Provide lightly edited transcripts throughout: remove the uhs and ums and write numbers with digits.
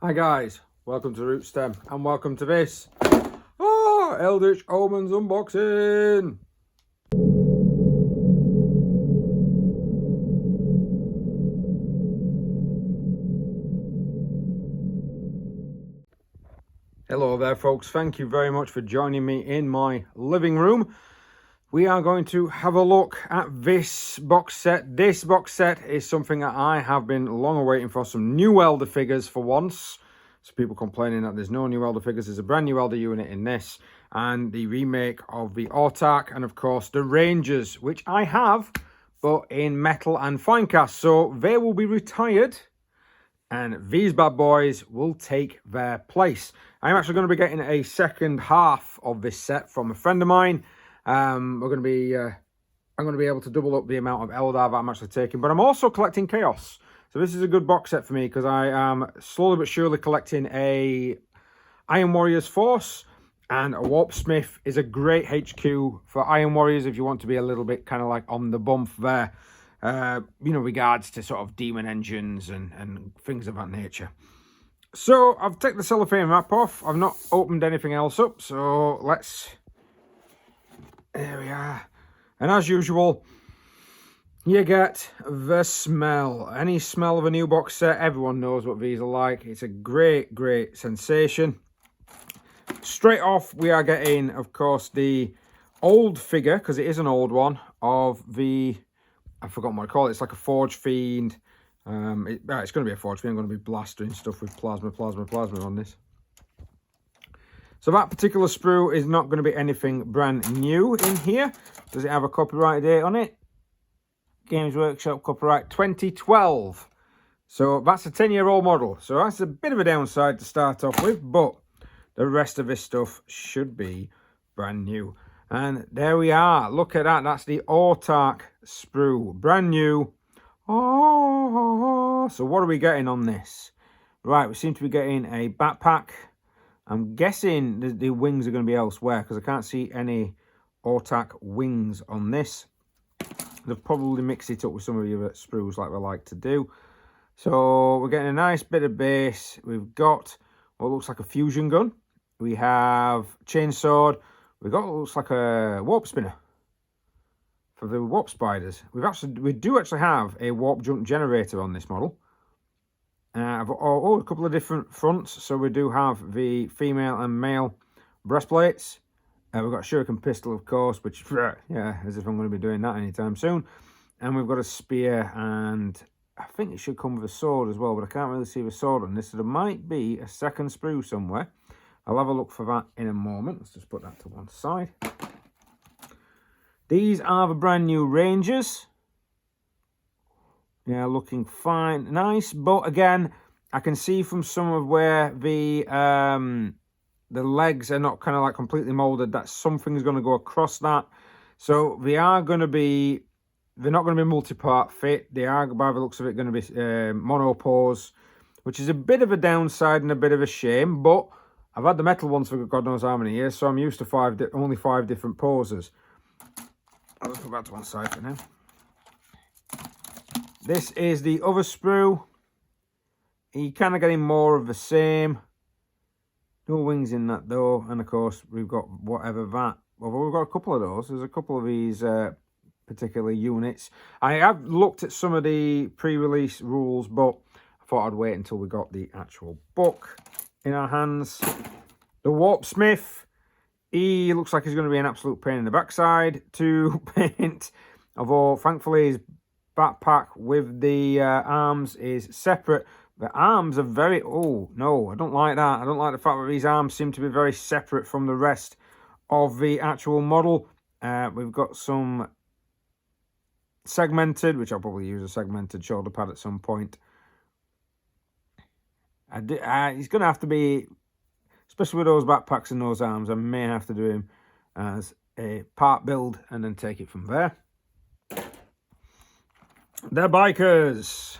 Hi guys, welcome to Rootstem and welcome to this Eldritch Omens unboxing. Hello there folks, thank you very much for joining me in my living room. We are going to have a look at this box set. This box set is something that I have been long awaiting for, some new Eldar figures for once. So people complaining that there's no new Eldar figures. There's a brand new Eldar unit in this, and the remake of the Autarch, and of course the Rangers, which I have, but in metal and fine cast. So they will be retired, and these bad boys will take their place. I'm actually going to be getting a second half of this set from a friend of mine. I'm going to be able to double up the amount of Eldar that I'm actually taking, but I'm also collecting Chaos. So this is a good box set for me because I am slowly but surely collecting a Iron Warriors Force, and a Warpsmith is a great HQ for Iron Warriors if you want to be a little bit kind of like on the bump there, you know, regards to sort of demon engines and things of that nature. So I've taken the cellophane wrap off. I've not opened anything else up, so let's... There we are. And as usual, you get the smell. Any smell of a new box set, everyone knows what these are like. It's a great, great sensation. Straight off, we are getting, of course, the old figure, because it is an old one, of the... I've forgotten what I call it. It's like a Forge Fiend. It's going to be a Forge Fiend. I'm going to be blastering stuff with plasma on this. So that particular sprue is not going to be anything brand new in here. Does it have a copyright date on it? Games Workshop copyright 2012. So that's a 10-year-old model. So that's a bit of a downside to start off with, but the rest of this stuff should be brand new. And there we are. Look at that. That's the Autarch sprue. Brand new. Oh, so what are we getting on this? Right, we seem to be getting a backpack. I'm guessing the wings are going to be elsewhere because I can't see any Autarch wings on this. They've probably mixed it up with some of the other sprues like they like to do. So we're getting a nice bit of base. We've got what looks like a fusion gun. We have chainsword. We've got what looks like a warp spinner for the warp spiders. We do actually have a warp jump generator on this model. A couple of different fronts. So we do have the female and male breastplates. We've got a shuriken pistol, of course, which, yeah, as if I'm going to be doing that anytime soon. And we've got a spear, and I think it should come with a sword as well, but I can't really see the sword on this. So there might be a second sprue somewhere. I'll have a look for that in a moment. Let's just put that to one side. These are the brand new Rangers. Yeah, looking fine, nice, but again, I can see from some of where the legs are not kind of like completely molded that something's going to go across that. So they are going to be, they're not going to be multi-part fit. They are, by the looks of it, going to be monopose, which is a bit of a downside and a bit of a shame. But I've had the metal ones for God knows how many years, so I'm used to only five different poses. I'll just put that to one side for now. This is the other sprue. You're kind of getting more of the same. No wings in that though. And of course, we've got whatever that. Well, we've got a couple of those. There's a couple of these particular units. I have looked at some of the pre-release rules, but I thought I'd wait until we got the actual book in our hands. The Warpsmith. He looks like he's going to be an absolute pain in the backside to paint. Although, thankfully, his backpack with the arms is separate. The arms are very... Oh, no, I don't like that. I don't like the fact that these arms seem to be very separate from the rest of the actual model. We've got some segmented, which I'll probably use a segmented shoulder pad at some point. He's going to have to be... Especially with those backpacks and those arms, I may have to do him as a part build and then take it from there. They're bikers.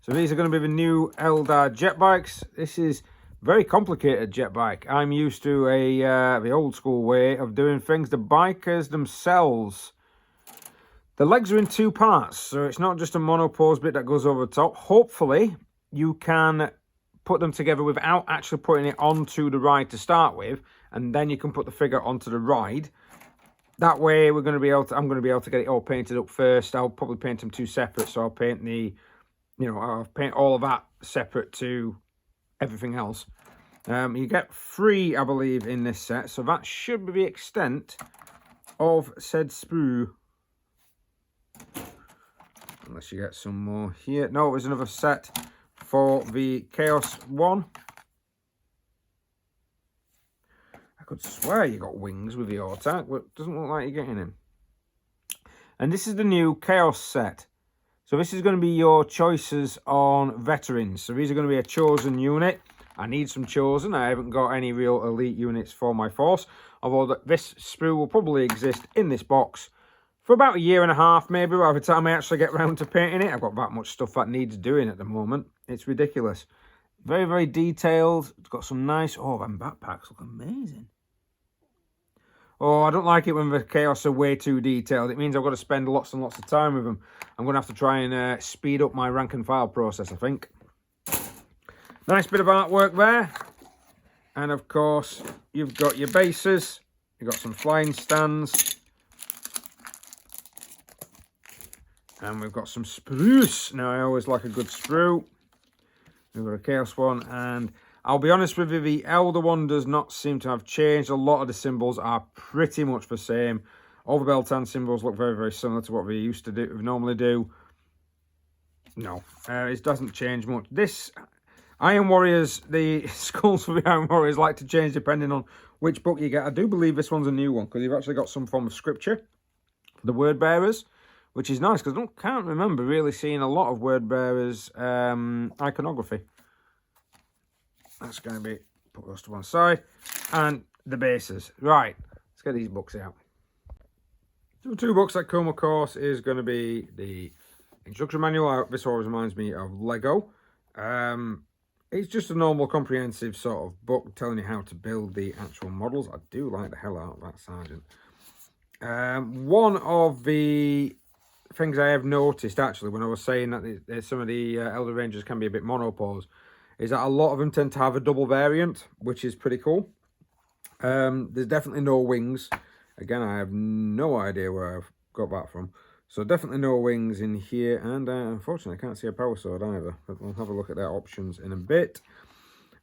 So these are going to be the new Eldar jet bikes. This is very complicated jet bike. I'm used to the old school way of doing things. The bikers themselves, the legs are in two parts. So it's not just a monopose bit that goes over the top. Hopefully you can put them together without actually putting it onto the ride to start with, and then you can put the figure onto the ride. That way I'm going to be able to get it all painted up first. I'll probably paint them two separate, so I'll paint I'll paint all of that separate to everything else. You get 3, I believe, in this set, so that should be the extent of said sprue. Unless you get some more here. No, there's another set for the Chaos one. I could swear you got wings with your attack, but it doesn't look like you're getting him. And this is the new Chaos set. So this is going to be your choices on veterans. So these are going to be a chosen unit. I need some chosen. I haven't got any real elite units for my force. Although this sprue will probably exist in this box for about 1.5 years, maybe, by the time I actually get round to painting it. I've got that much stuff that needs doing at the moment. It's ridiculous. Very, very detailed. It's got some nice... Oh, them backpacks look amazing. Oh, I don't like it when the Chaos are way too detailed. It means I've got to spend lots and lots of time with them. I'm going to have to try and speed up my rank and file process, I think. Nice bit of artwork there. And, of course, you've got your bases. You've got some flying stands. And we've got some sprues. Now, I always like a good sprue. We've got a Chaos one. And I'll be honest with you, the Eldar one does not seem to have changed. A lot of the symbols are pretty much the same. All the Beltan symbols look very, very similar to what we used to normally do. No, it doesn't change much. This Iron Warriors, the skulls for the Iron Warriors like to change depending on which book you get. I do believe this one's a new one because you've actually got some form of scripture for the word bearers, which is nice because I can't remember really seeing a lot of word bearers iconography. That's going to be, put those to one side. And the bases. Right, let's get these books out. So the 2 books that come, of course, is going to be the instruction manual. This always reminds me of Lego. It's just a normal comprehensive sort of book telling you how to build the actual models. I do like the hell out of that Sergeant. One of the things I have noticed, actually, when I was saying that some of the Eldar Rangers can be a bit monopose, is that a lot of them tend to have a double variant, which is pretty cool. There's definitely no wings. Again, I have no idea where I've got that from. So definitely no wings in here. And unfortunately, I can't see a power sword either. But we'll have a look at their options in a bit.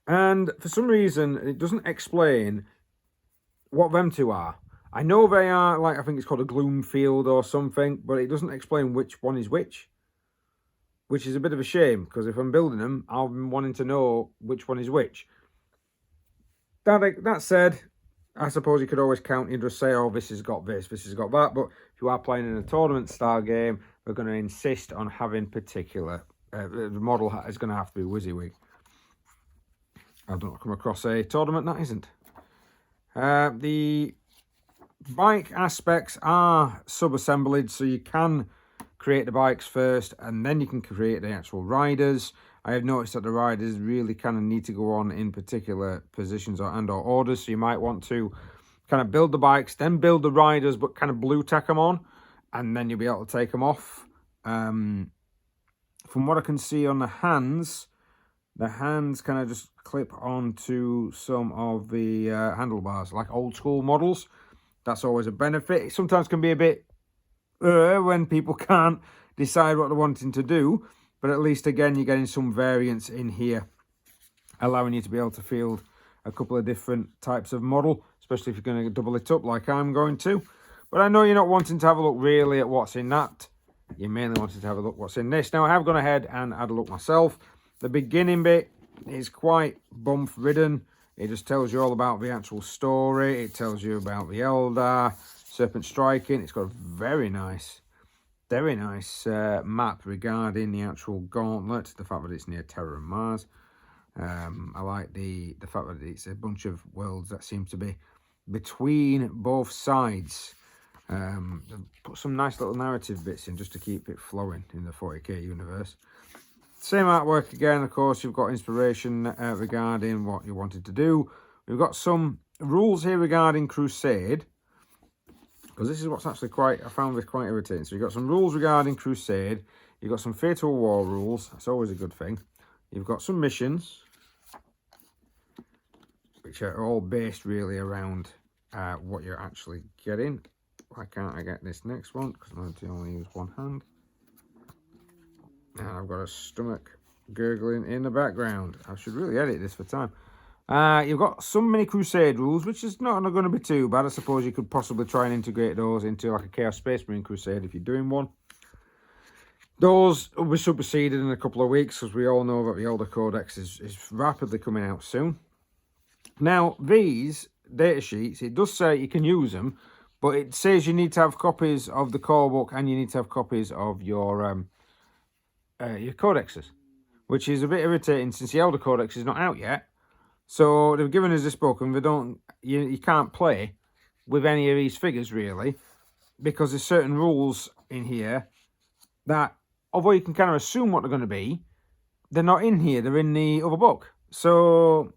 And for some reason, it doesn't explain what them two are. I know they are, like, I think it's called a gloom field or something. But it doesn't explain which one is which. Which is a bit of a shame. Because if I'm building them, I'll be wanting to know which one is which. That said, I suppose you could always count and just say, oh, this has got this has got that. But if you are playing in a tournament style game, we're going to insist on having particular... the model is going to have to be WYSIWYG. I've not come across a tournament that isn't. The bike aspects are sub-assembled, so you can create the bikes first, and then you can create the actual riders. I have noticed that the riders really kind of need to go on in particular positions or orders, so you might want to kind of build the bikes, then build the riders, but kind of blue tack them on, and then you'll be able to take them off. From what I can see on the hands kind of just clip onto some of the handlebars, like old school models. That's always a benefit. It sometimes can be a bit when people can't decide what they're wanting to do. But at least, again, you're getting some variance in here, allowing you to be able to field a couple of different types of model, especially if you're going to double it up like I'm going to. But I know you're not wanting to have a look really at what's in that. You're mainly wanting to have a look what's in this. Now, I have gone ahead and had a look myself. The beginning bit is quite bump-ridden. It just tells you all about the actual story. It tells you about the Eldar, Serpent Striking. It's got a very nice map regarding the actual gauntlet, the fact that it's near Terra and Mars. I like the fact that it's a bunch of worlds that seem to be between both sides. Put some nice little narrative bits in just to keep it flowing in the 40k universe. Same artwork again, of course. You've got inspiration regarding what you wanted to do. We've got some rules here regarding Crusade, because this is what's actually I found this quite irritating. So you've got some rules regarding Crusade. You've got some Fatal War rules. That's always a good thing. You've got some missions. which are all based really around what you're actually getting. Why can't I get this next one? Because I'm going to only use one hand. And I've got a stomach gurgling in the background. I should really edit this for time. You've got some mini crusade rules, which is not going to be too bad. I suppose you could possibly try and integrate those into like a Chaos Space Marine crusade if you're doing one. Those will be superseded in a couple of weeks, because we all know that the Eldar Codex is rapidly coming out soon. Now, these data sheets, it does say you can use them, but it says you need to have copies of the core book and you need to have copies of your codexes, which is a bit irritating since the Eldar Codex is not out yet. So they've given us this book, and you can't play with any of these figures really, because there's certain rules in here that, although you can kind of assume what they're going to be, they're not in here. They're in the other book. So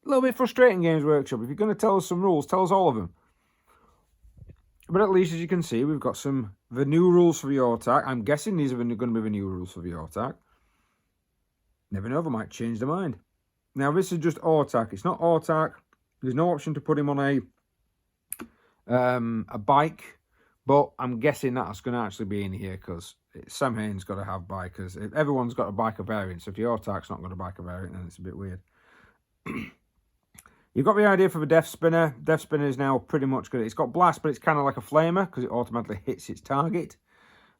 a little bit frustrating, Games Workshop. If you're going to tell us some rules, tell us all of them. But at least, as you can see, we've got the new rules for the Autarch. I'm guessing these are going to be the new rules for the Autarch. Never know, they might change their mind. Now, this is just Autarch. It's not Autarch. There's no option to put him on a bike. But I'm guessing that's going to actually be in here, because Sam Hain's got to have bikers. Everyone's got a biker variant, so if the Autarch's not got a biker variant, then it's a bit weird. You've got the idea for the Death Spinner. Death Spinner is now pretty much good. It's got blast, but it's kind of like a flamer, because it automatically hits its target.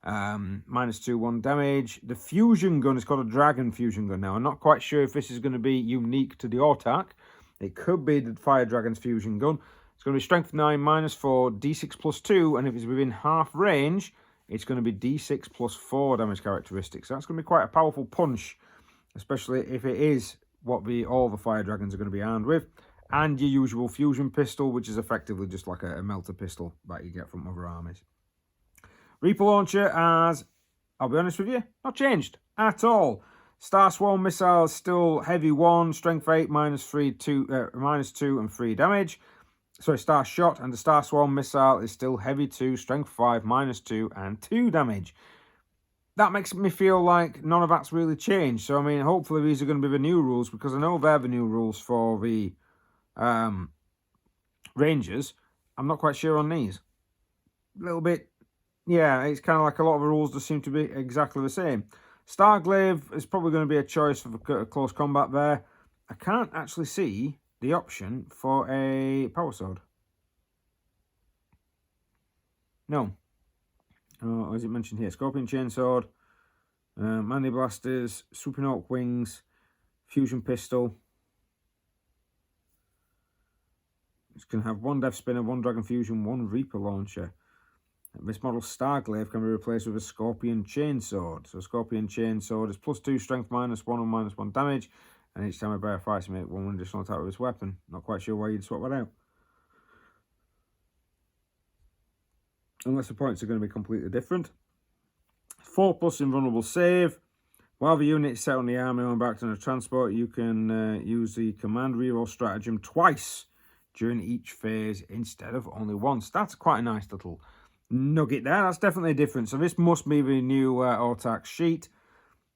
-2/1 damage. The fusion gun is called a dragon fusion gun now. I'm not quite sure if this is going to be unique to the Autarch. It could be the Fire Dragon's fusion gun. It's going to be strength 9, -4, d6 +2, and if it's within half range, it's going to be d6 +4 damage characteristics. So that's going to be quite a powerful punch, especially if it is what all the Fire Dragons are going to be armed with. And your usual fusion pistol, which is effectively just like a melter pistol that you get from other armies. Reaper Launcher has, I'll be honest with you, not changed at all. Star Swarm Missile still heavy 1, strength 8, -2 and 3 damage. Sorry, Star Shot, and the Star Swarm Missile is still heavy 2, strength 5, -2 and 2 damage. That makes me feel like none of that's really changed. So, I mean, hopefully these are going to be the new rules, because I know they're the new rules for the Rangers. I'm not quite sure on these. A little bit, yeah, it's kind of like a lot of the rules just seem to be exactly the same. Starglaive is probably going to be a choice for close combat there. I can't actually see the option for a power sword. No. Oh, is it mentioned here? Scorpion Chainsword, Mandy Blasters, Supernaut Wings, Fusion Pistol. It's going to have 1 Death Spinner, 1 Dragon Fusion, 1 Reaper Launcher. This model Starglaive can be replaced with a Scorpion Chainsword. So Scorpion Chainsword is +2 strength, -1 and -1 damage. And each time a bear fights, you make 1 additional attack with this weapon. Not quite sure why you'd swap that out. Unless the points are going to be completely different. 4+ invulnerable save. While the unit is set on the army or embarked on a transport, you can use the command reroll stratagem twice during each phase instead of only once. That's quite a nice little nugget there. That's definitely different. So this must be the new Autarch sheet.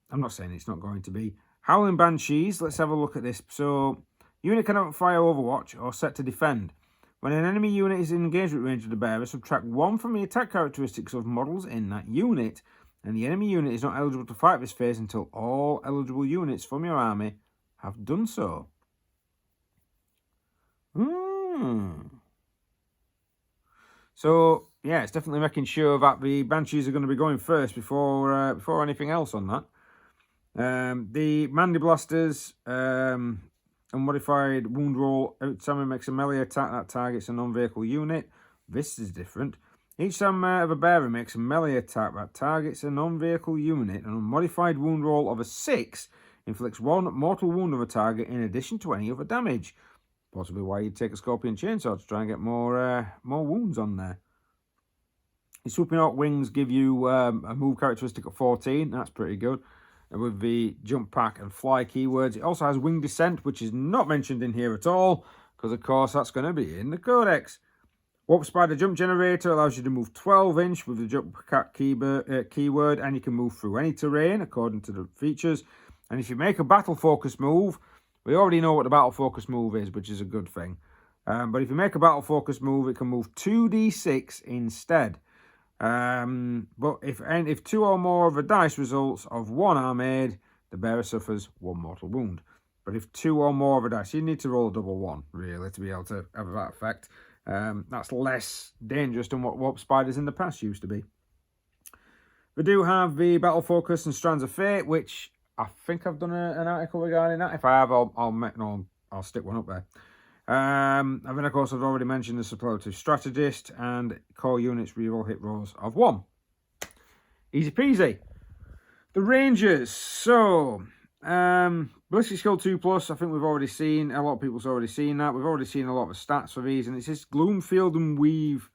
I'm not saying it's not going to be. Howling Banshees, let's have a look at this. So, unit cannot fire Overwatch or set to defend. When an enemy unit is in engagement range of the bearer, subtract 1 from the attack characteristics of models in that unit, and the enemy unit is not eligible to fight this phase until all eligible units from your army have done so. So, yeah, it's definitely making sure that the Banshees are going to be going first before anything else on that. The Mandy Blasters, unmodified wound roll. Every time it makes a melee attack that targets a non-vehicle unit. This is different. Each time a bearer makes a melee attack that targets a non-vehicle unit, an unmodified wound roll of a 6 inflicts 1 mortal wound of a target in addition to any other damage. Possibly why you'd take a Scorpion Chainsaw to try and get more wounds on there. The Supernaut Wings give you a move characteristic of 14. That's pretty good. And with the jump pack and fly keywords. It also has wing descent, which is not mentioned in here at all, because of course that's going to be in the Codex. Warp Spider Jump Generator allows you to move 12-inch with the jump pack keyword, and you can move through any terrain according to the features. And if you make a battle focus move, We already know what the battle focus move is, which is a good thing. But if you make a battle focus move, it can move 2d6 instead. But if 2 or more of the dice results of 1 are made, the bearer suffers 1 mortal wound. But if 2 or more of a dice, you need to roll a double 1, really, to be able to have that effect. That's less dangerous than what warp spiders in the past used to be. We do have the battle focus and strands of fate, which I think I've done an article regarding that. If I have, I'll stick one up there. And then, of course, I've already mentioned the superlative strategist and core units reroll hit rolls of 1. Easy peasy. The Rangers. So, Ballistic Skill 2+, I think we've already seen. A lot of people's already seen that. We've already seen a lot of the stats for these. And it's this Gloomfield and Weave,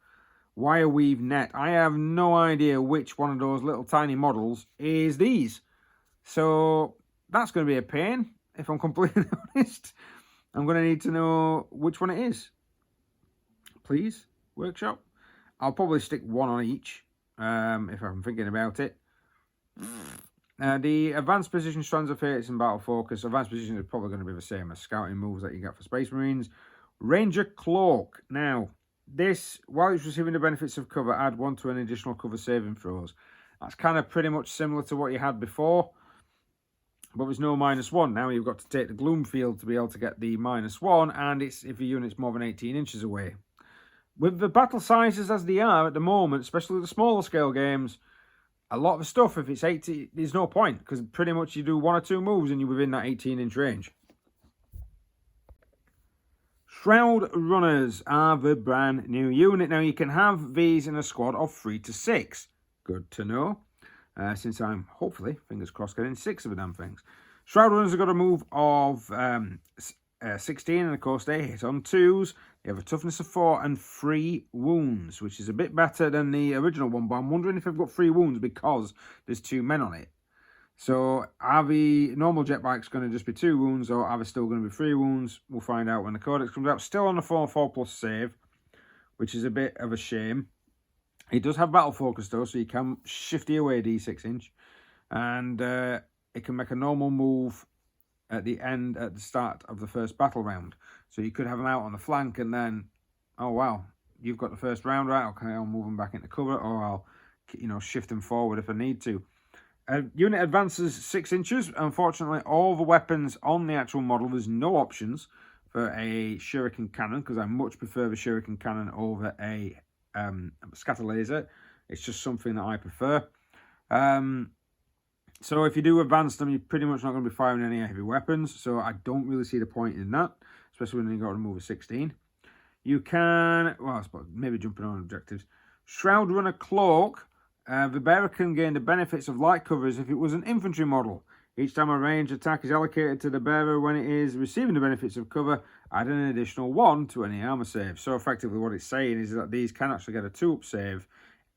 Wire Weave Net. I have no idea which one of those little tiny models is these. So, that's going to be a pain, if I'm completely honest. I'm going to need to know which one it is. Please, workshop. I'll probably stick one on each, if I'm thinking about it. The Advanced Position Strands of Fates and Battle Focus. Advanced Position is probably going to be the same as scouting moves that you get for Space Marines. Ranger Cloak. Now, this, while it's receiving the benefits of cover, add 1 to an additional cover saving throws. That's kind of pretty much similar to what you had before. But there's no -1. Now you've got to take the Gloomfield to be able to get the -1, and it's if your unit's more than 18 inches away. With the battle sizes as they are at the moment, especially the smaller scale games, a lot of the stuff, if it's 80, there's no point, because pretty much you do 1 or 2 moves and you're within that 18-inch range. Shroud Runners are the brand new unit. Now you can have these in a squad of 3 to 6. Good to know. Since I'm, hopefully, fingers crossed, getting 6 of the damn things. Shroud Runners have got a move of 16, and of course they hit on 2s. They have a toughness of 4 and 3 wounds, which is a bit better than the original one, but I'm wondering if they've got 3 wounds because there's 2 men on it. So are the normal jetbikes going to just be 2 wounds, or are they still going to be 3 wounds? We'll find out when the codex comes out. Still on the 4/4+ save, which is a bit of a shame. It does have battle focus though, so you can shifty away D6 inch, and it can make a normal move at the start of the first battle round. So you could have them out on the flank, and then, oh wow, you've got the first round, right? Okay, I'll move them back into cover, or I'll shift them forward if I need to. Unit advances 6 inches. Unfortunately, all the weapons on the actual model, there's no options for a shuriken cannon, because I much prefer the shuriken cannon over a scatter laser. It's just something that I prefer. So if you do advance them, you're pretty much not going to be firing any heavy weapons. So I don't really see the point in that, especially when you got to move a 16. You can, well, I suppose maybe jumping on objectives. Shroud Runner Cloak. The bearer can gain the benefits of light cover as if it was an infantry model. Each time a ranged attack is allocated to the bearer when it is receiving the benefits of cover, add an additional 1 to any armor save. So effectively what it's saying is that these can actually get a 2-up save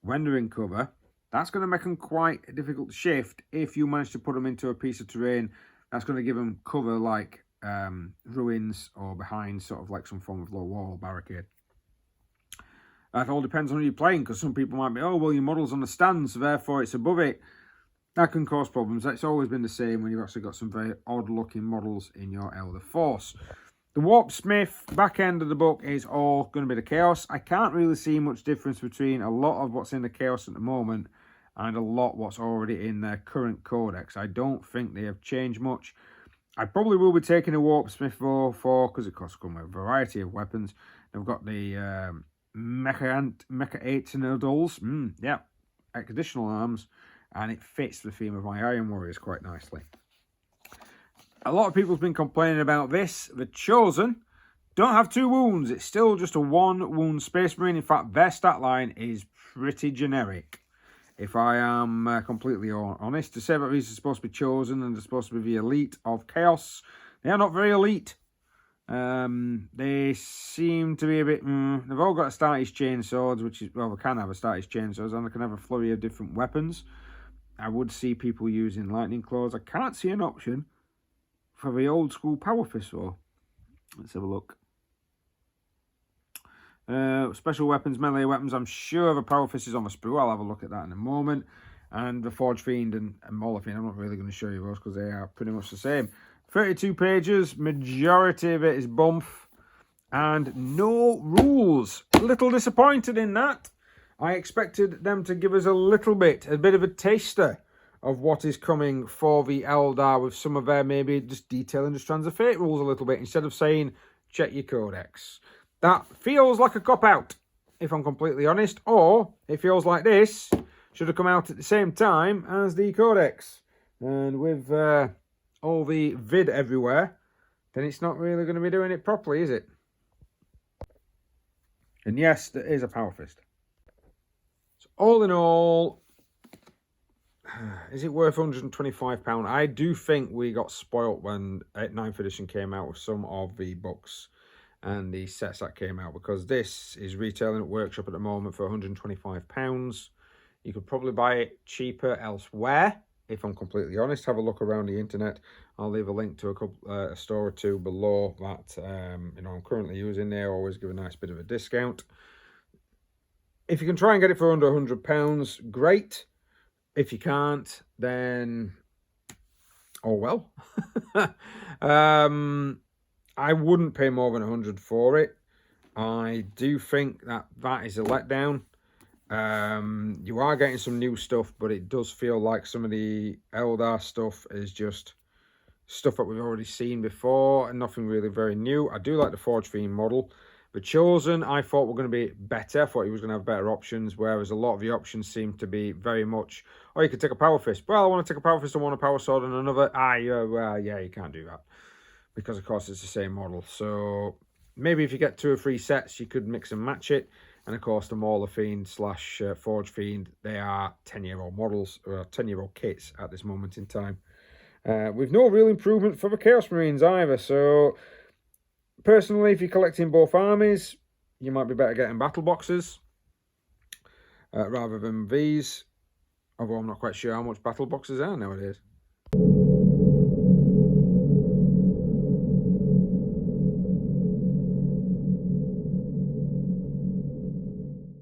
when they're in cover. That's going to make them quite difficult to shift if you manage to put them into a piece of terrain that's going to give them cover like ruins or behind sort of like some form of low wall barricade. That all depends on who you're playing, because some people might be, oh, well, your model's on the stand, so therefore it's above it. That can cause problems. That's always been the same when you've actually got some very odd-looking models in your Eldar force. The Warp Smith back end of the book is all going to be the Chaos. I can't really see much difference between a lot of what's in the Chaos at the moment and a lot what's already in their current codex. I don't think they have changed much. I probably will be taking a Warp Smith though, because it costs come with a variety of weapons. They've got the Mecha 8 Noodles. Yeah, additional arms. And it fits the theme of my Iron Warriors quite nicely. A lot of people have been complaining about this. The Chosen don't have 2 wounds. It's still just a 1 wound Space Marine. In fact, their stat line is pretty generic, if I am completely honest. To say that these are supposed to be chosen and they're supposed to be the elite of Chaos, they are not very elite. They seem to be a bit... they've all got Astartes chainswords, which is... well, they can have Astartes chainswords, and they can have a flurry of different weapons. I would see people using lightning claws. I can't see an option for the old school power fist though. Let's have a look. Special weapons, melee weapons. I'm sure the power fist is on the sprue. I'll have a look at that in a moment. And the Forge Fiend and Mauler Fiend, I'm not really going to show you those because they are pretty much the same. 32 pages, majority of it is bump, and no rules. A little disappointed in that. I expected them to give us a bit of a taster of what is coming for the Eldar, with some of their maybe just detailing the Strands of Fate rules a little bit, instead of saying, check your codex. That feels like a cop-out, if I'm completely honest, or it feels like this should have come out at the same time as the codex. And with all the vid everywhere, then it's not really going to be doing it properly, is it? And yes, there is a Power Fist. So all in all, is it worth £125? I do think we got spoilt when 9th edition came out with some of the books and the sets that came out, because this is retailing at Workshop at the moment for £125. You could probably buy it cheaper elsewhere, if I'm completely honest. Have a look around the internet. I'll leave a link to a store or two below that I'm currently using. They always give a nice bit of a discount. If you can try and get it for under £100, great. If you can't, then oh well. I wouldn't pay more than 100 for it. I do think that is a letdown. You are getting some new stuff, but it does feel like some of the Eldar stuff is just stuff that we've already seen before and nothing really very new. I do like the Forge Fiend model. The Chosen, I thought were going to be better. I thought he was going to have better options, whereas a lot of the options seem to be very much, oh, you could take a Power Fist. Well, I want to take a Power Fist, I want a Power Sword and another. Yeah, you can't do that, because of course it's the same model. So maybe if you get 2 or 3 sets, you could mix and match it. And of course, the Mauler Fiend / Forge Fiend, they are 10-year-old models, or 10-year-old kits at this moment in time. With no real improvement for the Chaos Marines either. So personally, if you're collecting both armies, you might be better getting battle boxes rather than these. Although I'm not quite sure how much battle boxes are nowadays.